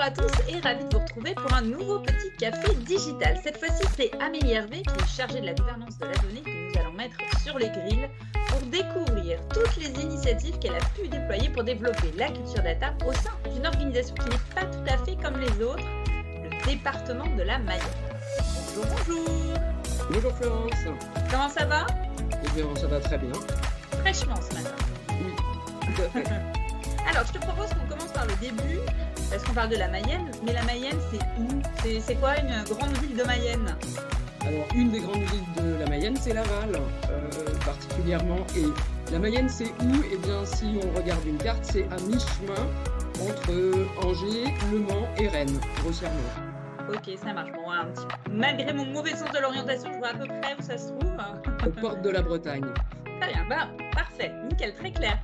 à tous et ravi de vous retrouver pour un nouveau petit café digital. Cette fois-ci, c'est Amélie Hervé qui est chargée de la gouvernance de la donnée que nous allons mettre sur les grilles pour découvrir toutes les initiatives qu'elle a pu déployer pour développer la culture data au sein d'une organisation qui n'est pas tout à fait comme les autres, le département de la Mayenne. Bonjour, bonjour. Bonjour Florence. Comment ça va? Eh bien, ça va très bien. Fraîchement ce matin. Oui, tout à fait. Alors, je te propose qu'on commence par le début, parce qu'on parle de la Mayenne, mais la Mayenne, c'est où? C'est quoi une grande ville de Mayenne? Alors, une des grandes villes de la Mayenne, c'est Laval, particulièrement. Et la Mayenne, c'est où? Eh bien, si on regarde une carte, c'est à mi-chemin entre Angers, Le Mans et Rennes, grossièrement. Ok, ça marche. Bon, malgré mon mauvais sens de l'orientation, je vois à peu près où ça se trouve. Aux portes de la Bretagne. Très bien, bah, parfait, nickel, très clair.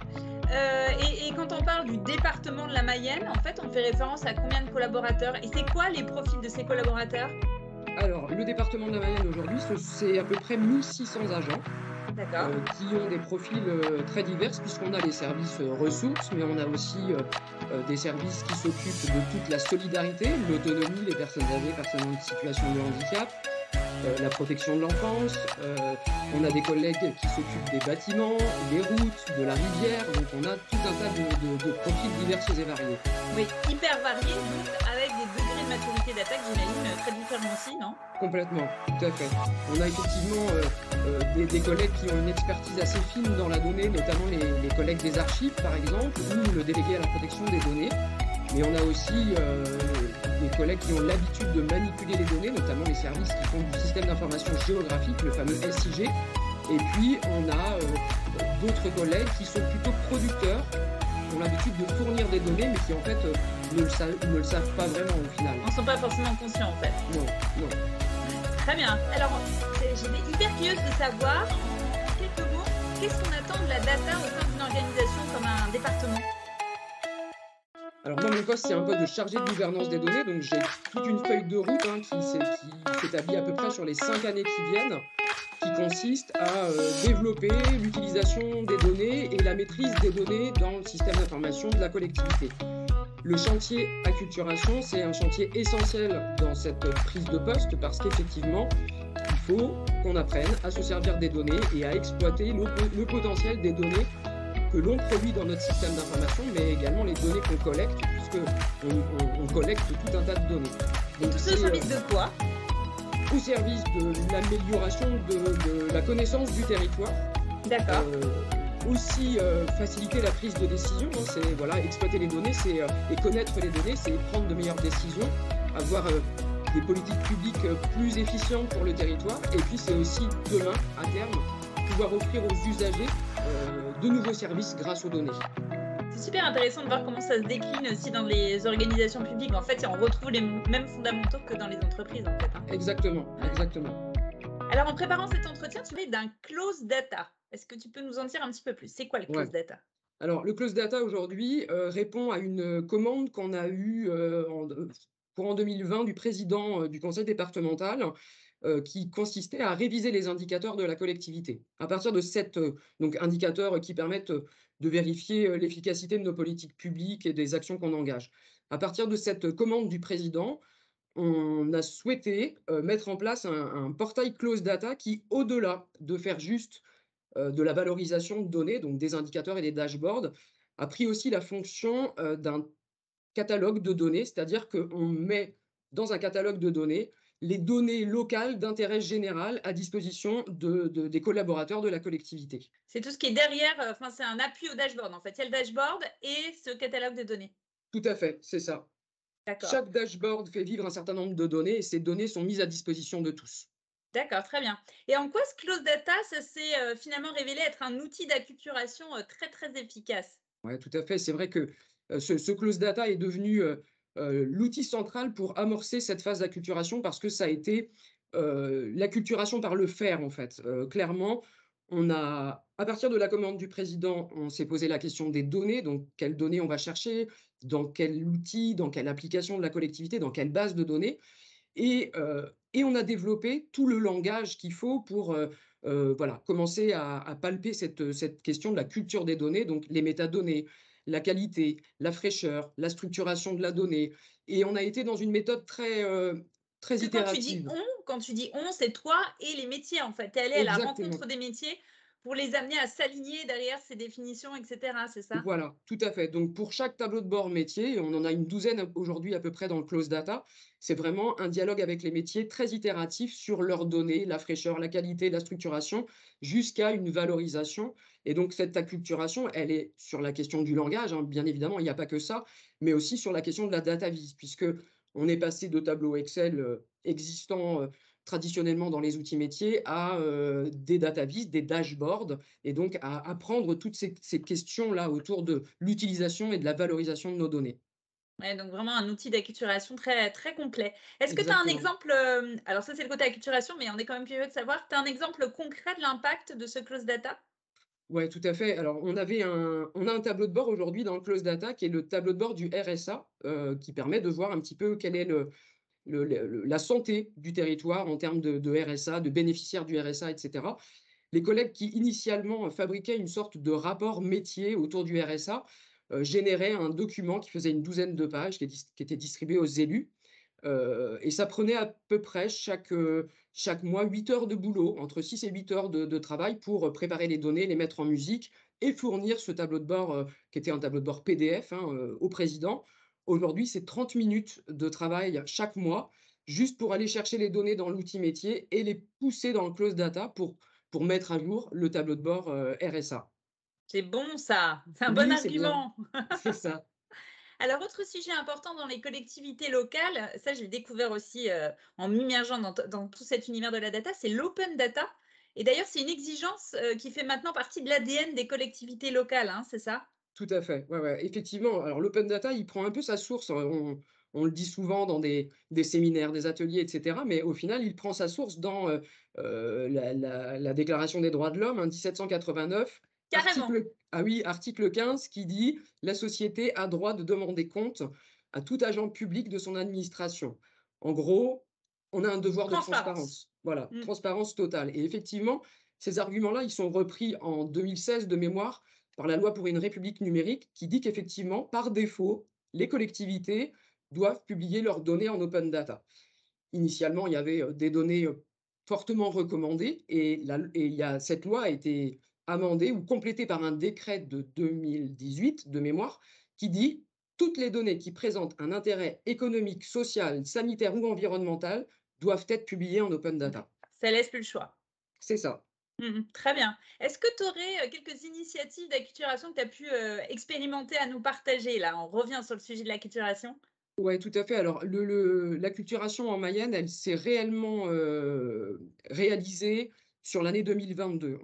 Et quand on parle du département de la Mayenne, en fait, on fait référence à combien de collaborateurs? Et c'est quoi les profils de ces collaborateurs? Alors, le département de la Mayenne aujourd'hui, c'est à peu près 1600 agents. D'accord. Qui ont des profils très divers, puisqu'on a les services ressources, mais on a aussi des services qui s'occupent de toute la solidarité, l'autonomie, les personnes âgées, personnes en situation de handicap, la protection de l'enfance. On a des collègues qui s'occupent des bâtiments, des routes, de la rivière. Donc on a tout un tas de profils divers et variés. Oui, hyper variés, donc avec des degrés de maturité d'attaque, j'imagine, très différents aussi, non? Complètement, tout à fait. On a effectivement des collègues qui ont une expertise assez fine dans la donnée, notamment les collègues des archives, par exemple, ou le délégué à la protection des données. Mais on a aussi des collègues qui ont l'habitude de manipuler les données, notamment les services qui font du système d'information géographique, le fameux SIG. Et puis, on a d'autres collègues qui sont plutôt producteurs, qui ont l'habitude de fournir des données, mais qui en fait ne le savent pas vraiment au final. On ne sont pas forcément conscients en fait. Non, non. Très bien. Alors, j'étais hyper curieuse de savoir, en quelques mots, qu'est-ce qu'on attend de la data au sein d'une organisation comme un département? Alors moi, mon poste, c'est un poste de chargé de gouvernance des données, donc j'ai toute une feuille de route qui s'établit à peu près sur les 5 années qui viennent, qui consiste à développer l'utilisation des données et la maîtrise des données dans le système d'information de la collectivité. Le chantier acculturation, c'est un chantier essentiel dans cette prise de poste parce qu'effectivement, il faut qu'on apprenne à se servir des données et à exploiter le potentiel des données que l'on produit dans notre système d'information, mais également les données qu'on collecte, puisqu'on collecte tout un tas de données. Et tout ça au service de quoi? Au service de l'amélioration de la connaissance du territoire. D'accord. Aussi faciliter la prise de décision, hein, c'est exploiter les données, et connaître les données, c'est prendre de meilleures décisions, avoir des politiques publiques plus efficientes pour le territoire, et puis c'est aussi demain, à terme, pouvoir offrir aux usagers de nouveaux services grâce aux données. C'est super intéressant de voir comment ça se décline aussi dans les organisations publiques. En fait, on retrouve les mêmes fondamentaux que dans les entreprises, en fait. Hein. Exactement, exactement. Alors, en préparant cet entretien, tu parlais d'un close data. Est-ce que tu peux nous en dire un petit peu plus? C'est quoi le close data? Alors, le close data aujourd'hui répond à une commande qu'on a eue courant 2020 du président du conseil départemental qui consistait à réviser les indicateurs de la collectivité. À partir de donc indicateurs qui permettent de vérifier l'efficacité de nos politiques publiques et des actions qu'on engage. À partir de cette commande du président, on a souhaité mettre en place un portail close data qui, au-delà de faire juste de la valorisation de données, donc des indicateurs et des dashboards, a pris aussi la fonction d'un catalogue de données, c'est-à-dire qu'on met dans un catalogue de données les données locales d'intérêt général à disposition des collaborateurs de la collectivité. C'est tout ce qui est derrière, c'est un appui au dashboard en fait. Il y a le dashboard et ce catalogue de données. Tout à fait, c'est ça. Chaque dashboard fait vivre un certain nombre de données et ces données sont mises à disposition de tous. D'accord, très bien. Et en quoi ce close data, ça s'est finalement révélé être un outil d'acculturation très, très efficace? Oui, tout à fait. C'est vrai que ce close data est devenu l'outil central pour amorcer cette phase d'acculturation parce que ça a été l'acculturation par le faire, en fait. Clairement, à partir de la commande du président, on s'est posé la question des données, donc quelles données on va chercher, dans quel outil, dans quelle application de la collectivité, dans quelle base de données. Et on a développé tout le langage qu'il faut pour commencer à palper cette question de la culture des données, donc les métadonnées, la qualité, la fraîcheur, la structuration de la donnée. Et on a été dans une méthode très Parce que itérative. quand tu dis on, c'est toi et les métiers, en fait. Tu es allé à la rencontre Exactement. des métiers pour les amener à s'aligner derrière ces définitions, et cetera, c'est ça? Voilà, tout à fait. Donc pour chaque tableau de bord métier, on en a une douzaine aujourd'hui à peu près dans le close data, c'est vraiment un dialogue avec les métiers très itératif sur leurs données, la fraîcheur, la qualité, la structuration, jusqu'à une valorisation. Et donc cette acculturation, elle est sur la question du langage, hein, bien évidemment, il n'y a pas que ça, mais aussi sur la question de la data vise, puisque on est passé de tableaux Excel existants traditionnellement dans les outils métiers à des data vis, des dashboards, et donc à apprendre toutes ces questions-là autour de l'utilisation et de la valorisation de nos données. Ouais, donc vraiment un outil d'acculturation très, très complet. Est-ce que tu as un Exactement. exemple, alors ça, c'est le côté acculturation, mais on est quand même curieux de savoir, tu as un exemple concret de l'impact de ce close data? Ouais, tout à fait. Alors on a un tableau de bord aujourd'hui dans le close data qui est le tableau de bord du RSA, qui permet de voir un petit peu quelle est la santé du territoire en termes de RSA, de bénéficiaires du RSA, et cetera. Les collègues qui initialement fabriquaient une sorte de rapport métier autour du RSA, généraient un document qui faisait une douzaine de pages qui était distribué aux élus. Et ça prenait à peu près chaque mois 8 heures de boulot, entre 6 et 8 heures de travail pour, préparer les données, les mettre en musique et fournir ce tableau de bord, qui était un tableau de bord PDF, hein, au président. Aujourd'hui, c'est 30 minutes de travail chaque mois, juste pour aller chercher les données dans l'outil métier et les pousser dans le close data pour mettre à jour le tableau de bord, RSA. C'est bon ça, c'est un bon Oui, c'est bien, argument. c'est ça. Alors, autre sujet important dans les collectivités locales, ça je l'ai découvert aussi, en m'immergeant dans tout cet univers de la data, c'est l'open data et d'ailleurs c'est une exigence, qui fait maintenant partie de l'ADN des collectivités locales, hein, c'est ça? Tout à fait, ouais, ouais, effectivement. Alors l'open data, il prend un peu sa source, on le dit souvent dans des séminaires, des ateliers, et cetera, mais au final, il prend sa source dans, la Déclaration des droits de l'homme, hein, 1789, Carrément, article 15 qui dit: «La société a droit de demander compte à tout agent public de son administration». En gros, on a un devoir de transparence. transparence. Voilà, Mmh. transparence totale et effectivement, ces arguments-là, ils sont repris en 2016 de mémoire par la loi pour une république numérique qui dit qu'effectivement, par défaut, les collectivités doivent publier leurs données en open data. Initialement, il y avait des données fortement recommandées et cette loi a été amendée ou complétée par un décret de 2018 de mémoire qui dit toutes les données qui présentent un intérêt économique, social, sanitaire ou environnemental doivent être publiées en open data. Ça laisse plus le choix. C'est ça. Mmh. Très bien. Est-ce que tu aurais, quelques initiatives d'acculturation que tu as pu, expérimenter à nous partager là? On revient sur le sujet de l'acculturation. Ouais, tout à fait. Alors l'acculturation en Mayenne, elle s'est réellement, réalisée sur l'année 2022.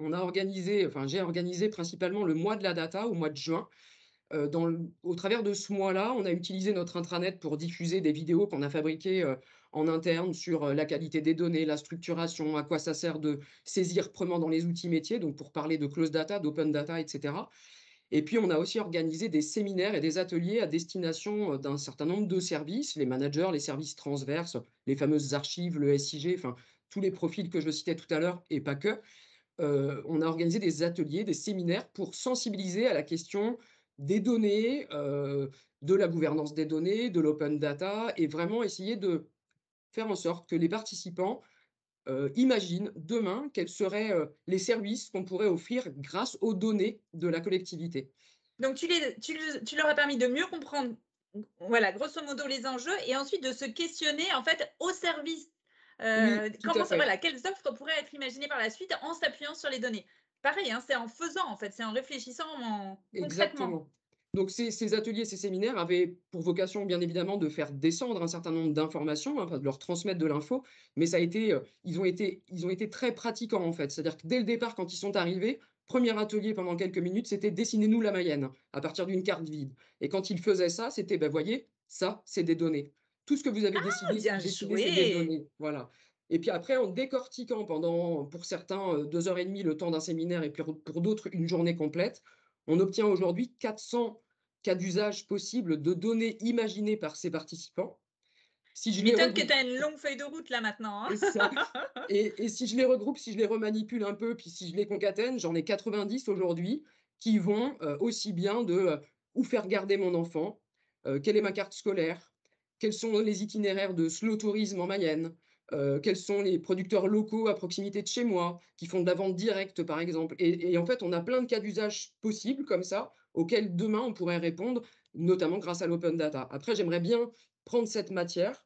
J'ai organisé principalement le mois de la data au mois de juin. Au travers de ce mois-là, on a utilisé notre intranet pour diffuser des vidéos qu'on a fabriquées, en interne sur, la qualité des données, la structuration, à quoi ça sert de saisir prenant dans les outils métiers, donc pour parler de close data, d'open data, et cetera. Et puis, on a aussi organisé des séminaires et des ateliers à destination, d'un certain nombre de services, les managers, les services transverses, les fameuses archives, le SIG, enfin, tous les profils que je citais tout à l'heure et pas que. On a organisé des ateliers, des séminaires pour sensibiliser à la question des données, de la gouvernance des données, de l'open data et vraiment essayer de faire en sorte que les participants imagine demain quels seraient, les services qu'on pourrait offrir grâce aux données de la collectivité. Donc tu leur as permis de mieux comprendre, voilà, grosso modo les enjeux et ensuite de se questionner en fait au service, Oui, tout à comment ça fait, voilà, quelles offres pourraient être imaginées par la suite en s'appuyant sur les données? Pareil, hein, c'est en faisant en fait, c'est en réflissant concrètement. exactement. Donc ces ateliers, ces séminaires avaient pour vocation, bien évidemment, de faire descendre un certain nombre d'informations, hein, enfin de leur transmettre de l'info, mais ça a été, ils ont été très pratiquants, en fait. C'est-à-dire que dès le départ, quand ils sont arrivés, premier atelier pendant quelques minutes, c'était: «Dessinez-nous la Mayenne», à partir d'une carte vide et quand ils faisaient ça, c'était: «Bah, voyez, ça, c'est des données. Tout ce que vous avez Ah bien dessiné, c'est des joué! données». Voilà et puis après, en décortiquant pendant, pour certains, 2 heures et demie, le temps d'un séminaire et puis pour d'autres, une journée complète, on obtient aujourd'hui 400 cas d'usage possibles de données imaginées par ces participants. Si Tu je les m'étonnes que tu regroupe as une longue feuille de route là maintenant, hein? c'est ça et si je les regroupe, si je les remanipule un peu, puis si je les concatène, j'en ai 90 aujourd'hui qui vont, aussi bien de, où faire garder mon enfant, quelle est ma carte scolaire, quels sont les itinéraires de slow tourisme en Mayenne, quels sont les producteurs locaux à proximité de chez moi, qui font de la vente directe, par exemple. Et en fait, on a plein de cas d'usage possibles comme ça, auxquels demain on pourrait répondre, notamment grâce à l'open data. Après, j'aimerais bien prendre cette matière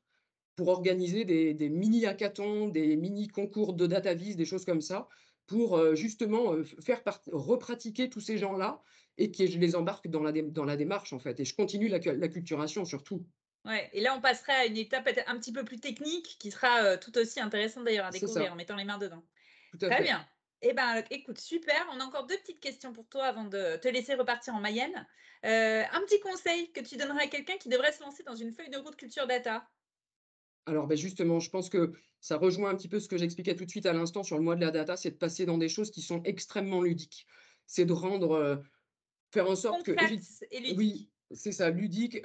pour organiser des mini hackathons, des mini concours de data viz, des choses comme ça, pour, justement, f faire repratiquer tous ces gens-là et que je les embarque dans la démarche, en fait, et je continue l'acculturation surtout. Ouais, et là, on passerait à une étape peut-être un petit peu plus technique qui sera, tout aussi intéressante d'ailleurs à C'est découvrir en ça, mettant les mains dedans. tout à Très fait. bien. Eh ben, écoute, super. On a encore 2 petites questions pour toi avant de te laisser repartir en Mayenne. Un petit conseil que tu donnerais à quelqu'un qui devrait se lancer dans une feuille de route culture data? Alors, beh, justement, je pense que ça rejoint un petit peu ce que j'expliquais tout de suite à l'instant sur le mois de la data, c'est de passer dans des choses qui sont extrêmement ludiques. C'est de rendre, faire en sorte que évi Concrète et oui, ludique. c'est ça, ludique,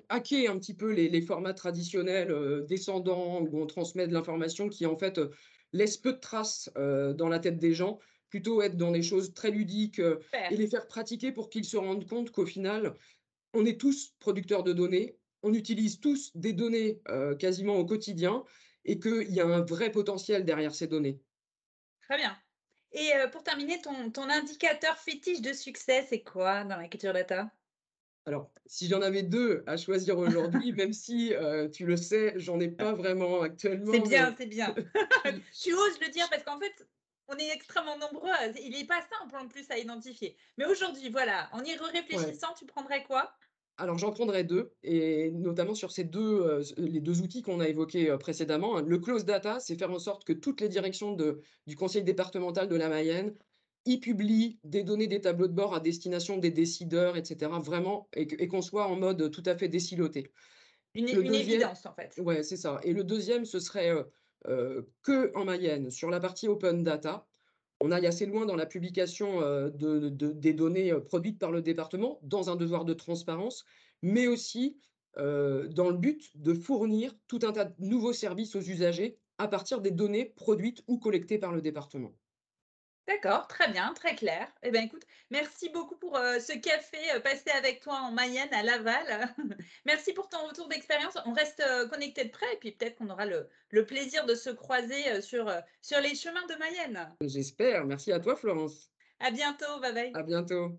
hacker un petit peu les formats traditionnels, descendants où on transmet de l'information qui, en fait, laissent peu de traces, dans la tête des gens. Plutôt être dans des choses très ludiques, Super. et les faire pratiquer pour qu'ils se rendent compte qu'au final, on est tous producteurs de données, on utilise tous des données, quasiment au quotidien et qu'il y a un vrai potentiel derrière ces données. Très bien. Et pour terminer, ton indicateur fétiche de succès, c'est quoi dans la culture data? Alors, si j'en avais 2 à choisir aujourd'hui, même si, tu le sais, j'en ai pas vraiment C'est actuellement, bien, mais c'est bien. je Tu oses le dire parce qu'en fait, on est extrêmement nombreux à il est pas simple en plus à identifier. Mais aujourd'hui, voilà, en y ouais. réfléchissant, tu prendrais quoi? Alors j'en prendrai 2 et notamment sur ces 2, les 2 outils qu'on a évoqués, précédemment, hein. Le close data, c'est faire en sorte que toutes les directions du conseil départemental de la Mayenne y publient des données, des tableaux de bord à destination des décideurs et cetera, vraiment et qu'on soit en mode tout à fait désiloté. Le Une deuxième, évidence en fait. ouais, c'est ça, et le deuxième, ce serait, qu'en Mayenne, sur la partie open data, on aille assez loin dans la publication, des données, produites par le département, dans un devoir de transparence, mais aussi, dans le but de fournir tout un tas de nouveaux services aux usagers à partir des données produites ou collectées par le département. D'accord, très bien, très clair. Eh bien, écoute, merci beaucoup pour, ce café, passé avec toi en Mayenne, à Laval. Merci pour ton retour d'expérience. On reste, connectés de près et puis peut-être qu'on aura le plaisir de se croiser, sur les chemins de Mayenne. J'espère. Merci à toi, Florence. À bientôt, bye bye. À bientôt.